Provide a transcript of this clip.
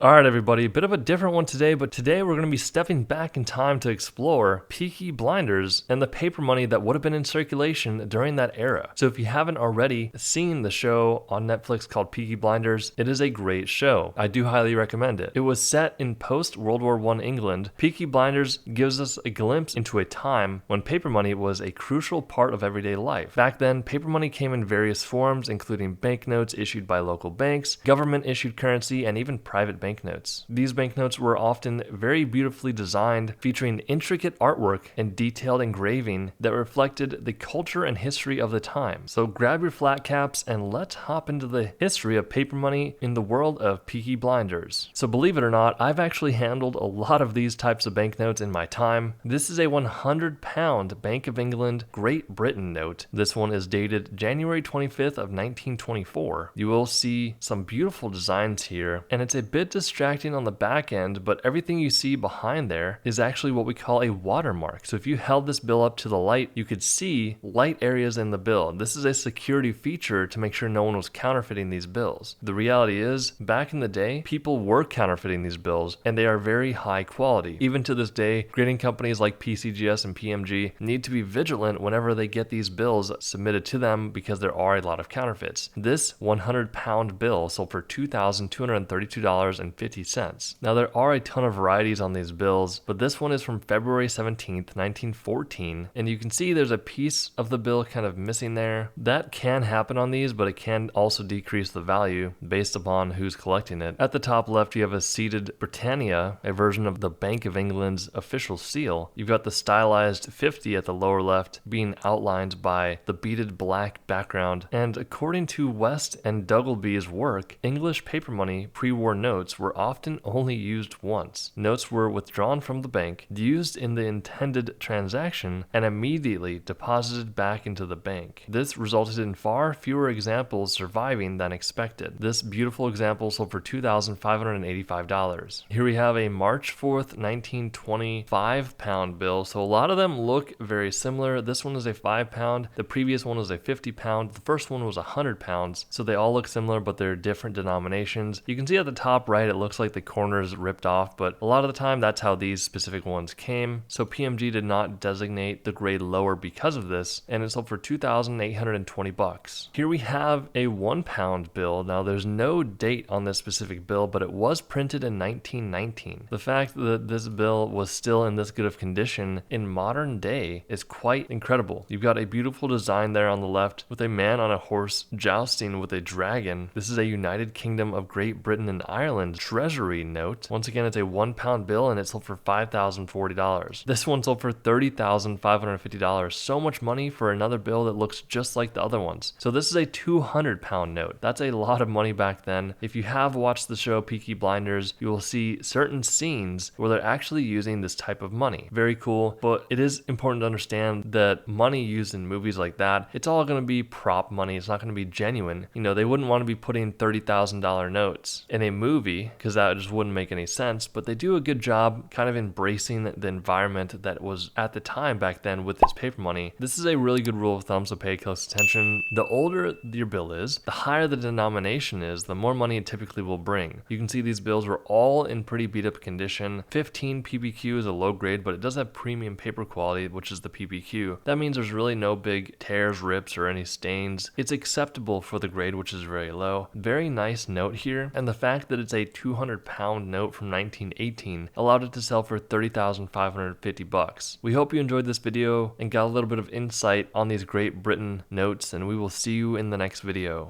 Alright everybody, a bit of a different one today, but today we're going to be stepping back in time to explore Peaky Blinders and the paper money that would have been in circulation during that era. So if you haven't already seen the show on Netflix called Peaky Blinders, it is a great show. I do highly recommend it. It was set in post-World War I England. Peaky Blinders gives us a glimpse into a time when paper money was a crucial part of everyday life. Back then, paper money came in various forms, including banknotes issued by local banks, government-issued currency, and even private banknotes. These banknotes were often very beautifully designed, featuring intricate artwork and detailed engraving that reflected the culture and history of the time. So grab your flat caps and let's hop into the history of paper money in the world of Peaky Blinders. So believe it or not, I've actually handled a lot of these types of banknotes in my time. This is a £100 Bank of England Great Britain note. This one is dated January 25th of 1924. You will see some beautiful designs here, and it's a bit distracting on the back end, but everything you see behind there is actually what we call a watermark. So if you held this bill up to the light, you could see light areas in the bill. This is a security feature to make sure no one was counterfeiting these bills. The reality is, back in the day, people were counterfeiting these bills, and they are very high quality. Even to this day, grading companies like PCGS and PMG need to be vigilant whenever they get these bills submitted to them because there are a lot of counterfeits. This £100 bill sold for $2,232.50. Now there are a ton of varieties on these bills, but this one is from February 17th, 1914, and you can see there's a piece of the bill kind of missing there. That can happen on these, but it can also decrease the value based upon who's collecting it. At the top left, you have a seated Britannia, a version of the Bank of England's official seal. You've got the stylized 50 at the lower left being outlined by the beaded black background, and according to West and Duggleby's work, English paper money pre-war notes were often only used once. Notes were withdrawn from the bank, used in the intended transaction, and immediately deposited back into the bank. This resulted in far fewer examples surviving than expected. This beautiful example sold for $2,585. Here we have a March 4th, 1925 pound bill. So a lot of them look very similar. This one is a 5 pound. The previous one was a 50 pound. The first one was 100 pounds. So they all look similar, but they're different denominations. You can see at the top right, it looks like the corners ripped off, but a lot of the time that's how these specific ones came. So PMG did not designate the grade lower because of this, and it sold for $2,820. Here we have a 1 pound bill. Now there's no date on this specific bill, but it was printed in 1919. The fact that this bill was still in this good of condition in modern day is quite incredible. You've got a beautiful design there on the left with a man on a horse jousting with a dragon. This is a United Kingdom of Great Britain and Ireland Treasury note. Once again, it's a 1 pound bill and it sold for $5,040. This one sold for $30,550. So much money for another bill that looks just like the other ones. So this is a 200 pound note. That's a lot of money back then. If you have watched the show Peaky Blinders, you will see certain scenes where they're actually using this type of money. Very cool, but it is important to understand that money used in movies like that, it's all going to be prop money. It's not going to be genuine. You know, they wouldn't want to be putting $30,000 notes in a movie because that just wouldn't make any sense, but they do a good job kind of embracing the environment that was at the time back then with this paper money. This is a really good rule of thumb, so pay close attention. The older your bill is, the higher the denomination is, the more money it typically will bring. You can see these bills were all in pretty beat up condition. 15 PPQ is a low grade, but it does have premium paper quality, which is the PPQ. That means there's really no big tears, rips, or any stains. It's acceptable for the grade, which is very low. Very nice note here, and the fact that it's a 200 pound note from 1918 allowed it to sell for $30,550. We hope you enjoyed this video and got a little bit of insight on these Great Britain notes, and we will see you in the next video.